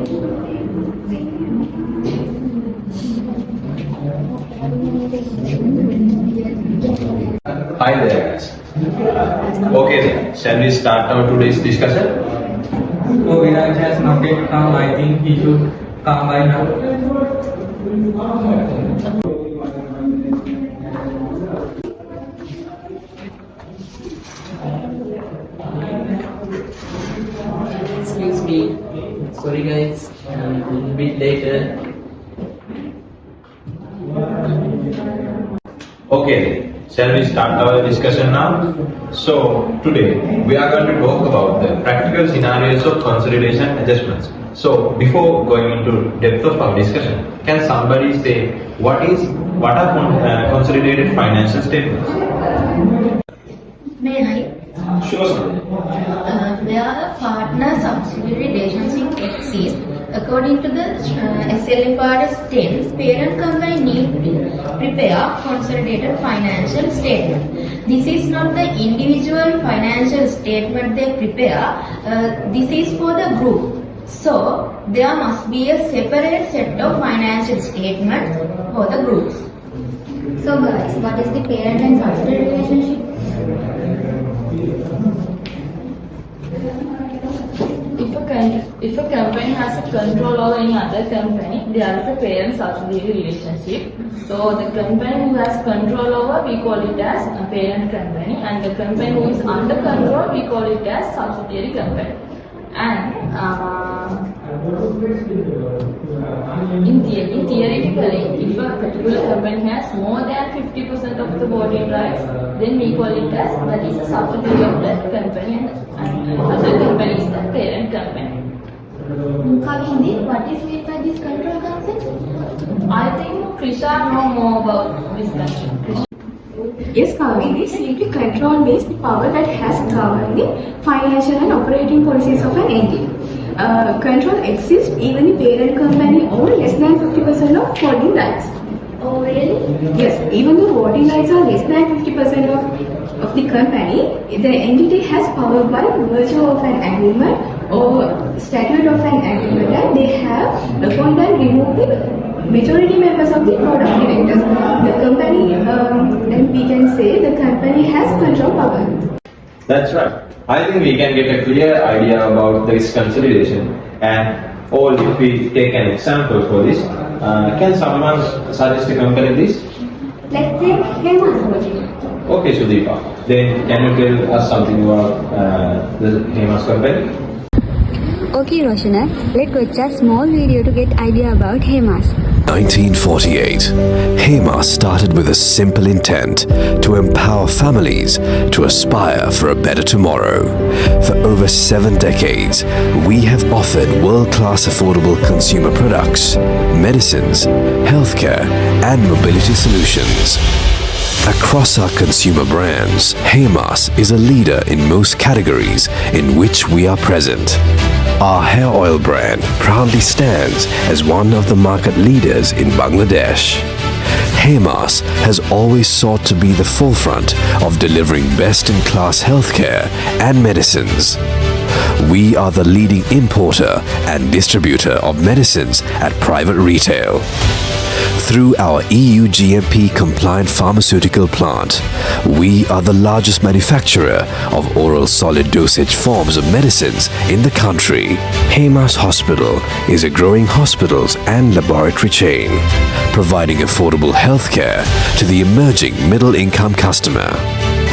Hi there, guys. Okay, then, shall we start our today's discussion? Oh, Viraj has not yet come. I think he should come by now. Excuse me. Sorry guys, I'm a bit later. Okay, then, shall we start our discussion now? So, today we are going to talk about the practical scenarios of consolidation adjustments. So, before going into depth of our discussion, can somebody say what are consolidated financial statements? May I? Sure, sir. Where a partner-subsidiary relationship exists, according to the SLFR 10, parent company need to prepare consolidated financial statement. This is not the individual financial statement they prepare, this is for the group. So, there must be a separate set of financial statements for the groups. So guys, what is the parent and subsidiary relationship? If a company has a control over any other company, there is a parent-subsidiary relationship. So the company who has control over, we call it as a parent company, and the company who is under control, we call it as subsidiary company. And theoretically, if a particular company has more than 50% of the voting rights, then we call it as that is a subsidiary of that company, and other company is the parent company. Kavindi, what is meant by this control concept? I think Krisha know more about this concept. Yes, Kavindi, simply control means the power that has governed the financial and operating policies of an entity. Control exists even the parent company owns less than 50% of voting rights. Oh really? Yes, even though voting rights are less than 50% of the company, the entity has power by virtue of an agreement or statute of an agreement that they have appointed and removed the majority members of the board of directors. The company, then we can say the company has control power. That's right. I think we can get a clear idea about this consolidation, and or if we take an example for this, can someone suggest a company this? Let's say Hemas. Okay, Sandeepa. Then can you tell us something about the Hemas company? Okay, Roshana, let's watch a small video to get idea about Hemas. 1948, Hemas started with a simple intent to empower families to aspire for a better tomorrow. For over 7 decades, we have offered world-class affordable consumer products, medicines, healthcare, and mobility solutions. Across our consumer brands, Hemas is a leader in most categories in which we are present. Our hair oil brand proudly stands as one of the market leaders in Bangladesh. Hemas has always sought to be the forefront of delivering best-in-class healthcare and medicines. We are the leading importer and distributor of medicines at private retail. Through our EU GMP compliant pharmaceutical plant, we are the largest manufacturer of oral solid dosage forms of medicines in the country. Hemas Hospital is a growing hospitals and laboratory chain, providing affordable healthcare to the emerging middle-income customer.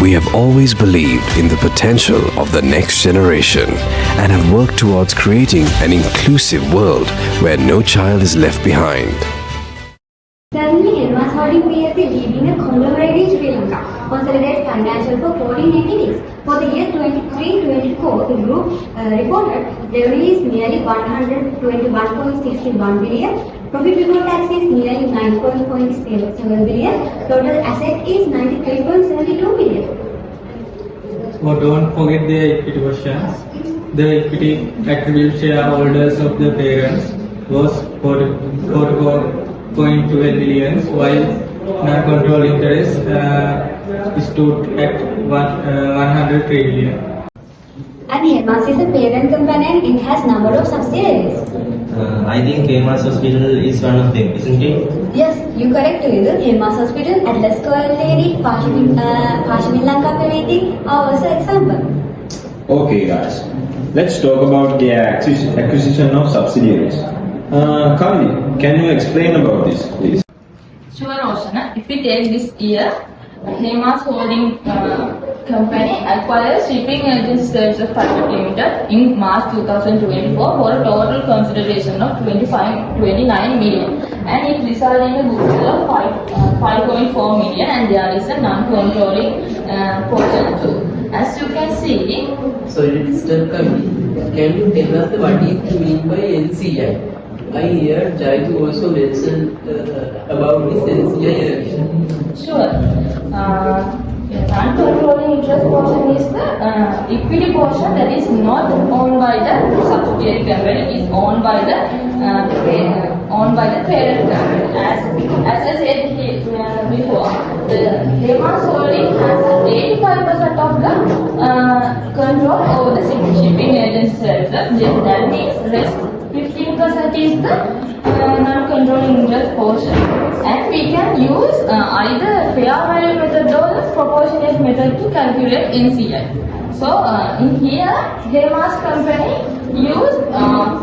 We have always believed in the potential of the next generation and have worked towards creating an inclusive world where no child is left behind. Currently, Hemas Holding PLC leading a conglomerate in Sri Lanka, Consolidate financial for 14 entities. For the year 23-24, the group reported revenue is nearly 121.61 billion, profit before tax is nearly 9.7 billion, total asset is 93.72 billion. Oh, don't forget the equity questions. The equity attribute shareholders of the parents was 44.12 billion, while non-control interest stood at 103 billion. And Hemas is a parent company and it has number of subsidiaries. I think Hemas Hospital is one of them, isn't it? Yes, you correct. Hemas Hospital, Atlas Coality, Pashamillanka Peliti are also example. Okay, guys. Let's talk about the acquisition of subsidiaries. Kavindi, can you explain about this, please? Sure, Roshana. If we take this year, Hemas Holding Company acquired Shipping Agency Services Private Limited in March 2024 for a total consideration of 29 million, and it resulted in a goodwill of 5.4 million, and there is a non-controlling portion too. As you can see, Sorry to disturb, Kavindi. Can you tell us what is mean by NCI? I hear Jai also mentioned about this NCI. sure. Non-controlling interest portion is the equity portion that is not owned by the subsidiary company, it is owned by the parent company. As I said before, the Hemas Holding has 85% of the control over the shipping agency services. That means rest 15% is the non-controlling interest portion, and we can use either fair value method or the proportionate method to calculate NCI. So in here, Hemas company use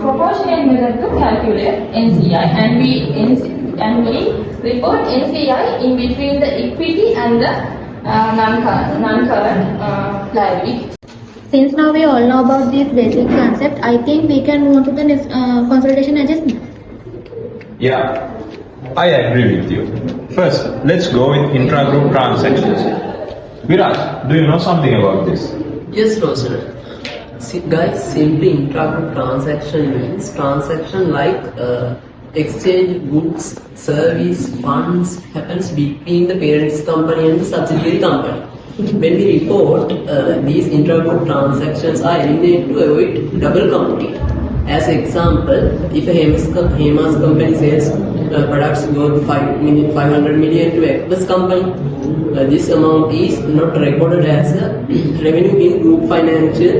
proportionate method to calculate NCI, and we report NCI in between the equity and the non-current liability. Since now we all know about this basic concept, I think we can move on to the next consolidation adjustment. Yeah, I agree with you. First, let's go with intra-group transactions. Viraj, do you know something about this? Yes, Roshan. Guys, simply intra-group transaction means transaction like exchange goods, service, funds happens between the parent company and the subsidiary company. When we report these intra-group transactions are eliminated to avoid double counting. As example, if a Hemas company sells products worth 500 million to X company, this amount is not recorded as a revenue in group financial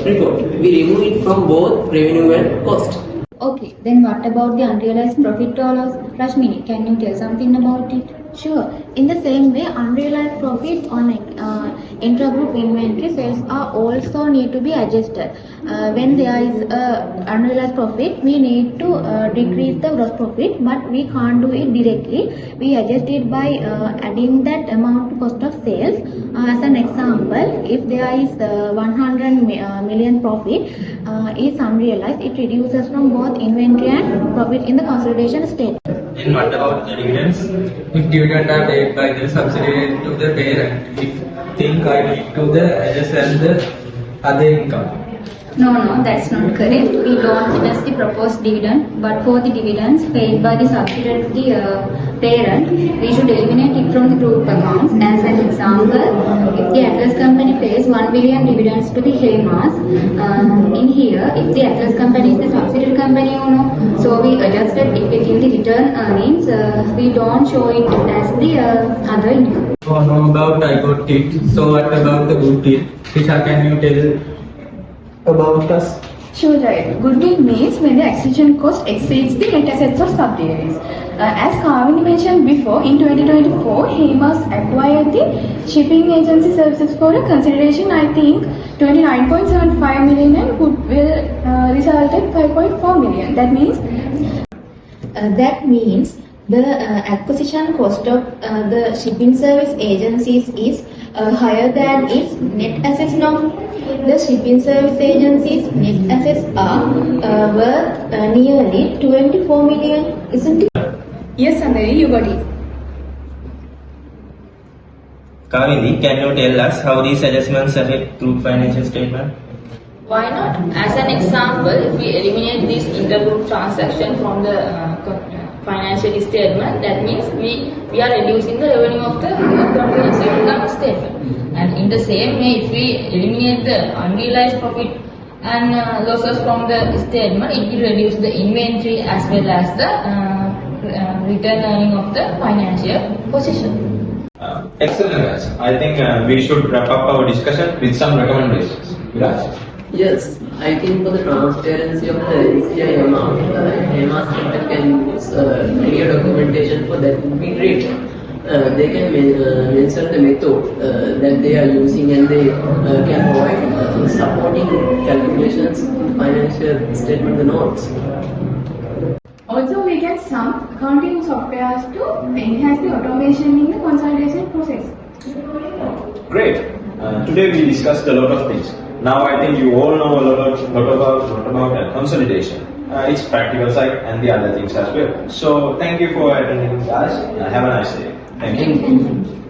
report. We remove it from both revenue and cost. Okay, then what about the unrealized profit or loss? Rashmini, can you tell something about it? Sure. In the same way, unrealized profit on intra-group inventory sales are also need to be adjusted. When there is unrealized profit, we need to decrease the gross profit, but we can't do it directly. We adjust it by adding that amount to cost of sales. As an example, if there is 100 million profit is unrealized, it reduces from both inventory and profit in the consolidation statement. And what about the dividends? If dividends are paid by the subsidiary to the parent, if think I need to the adjust the other income. No, that's not correct. We don't adjust the proposed dividend, but for the dividends paid by the subsidiary to the parent, we should eliminate it from the group accounts. As an example, if the Atlas company pays 1 billion dividends to the Hemas, in here, if the Atlas company is the subsidiary company, so we adjusted it within the return earnings. We don't show it as the other income. Oh, no, about I got it. So what about the goodwill? Tisha, can you tell about us? Sure, right. Goodwill means when the acquisition cost exceeds the net assets of subsidiaries. As Kavindi mentioned before, in 2024, Hemas acquired the shipping agency services for a consideration, I think, 29.75 million, and goodwill resulted 5.4 million. That means the acquisition cost of the shipping service agencies is higher than its net assets now. The shipping service agencies' net assets are worth nearly 24 million, isn't it? Yes, Sandhya, you got it. Kavindi, can you tell us how these adjustments affect group financial statement? Why not? As an example, if we eliminate this intergroup transaction from the financial statement, that means we are reducing the revenue of the comprehensive income statement. And in the same way, if we eliminate the unrealized profit and losses from the statement, it will reduce the inventory as well as the return earning of the financial position. Excellent, guys. I think we should wrap up our discussion with some recommendations. Viraj? Yes, I think for the transparency of the SCI amount, Hemas can use clear documentation for that would be great. They can mention the method that they are using and they can provide supporting calculations in financial statement notes. Also, we get some accounting softwares to enhance the automation in the consolidation process. Great. Today we discussed a lot of things. Now I think you all know a lot about consolidation, its practical side and the other things as well. So thank you for attending, guys. Have a nice day. Thank you.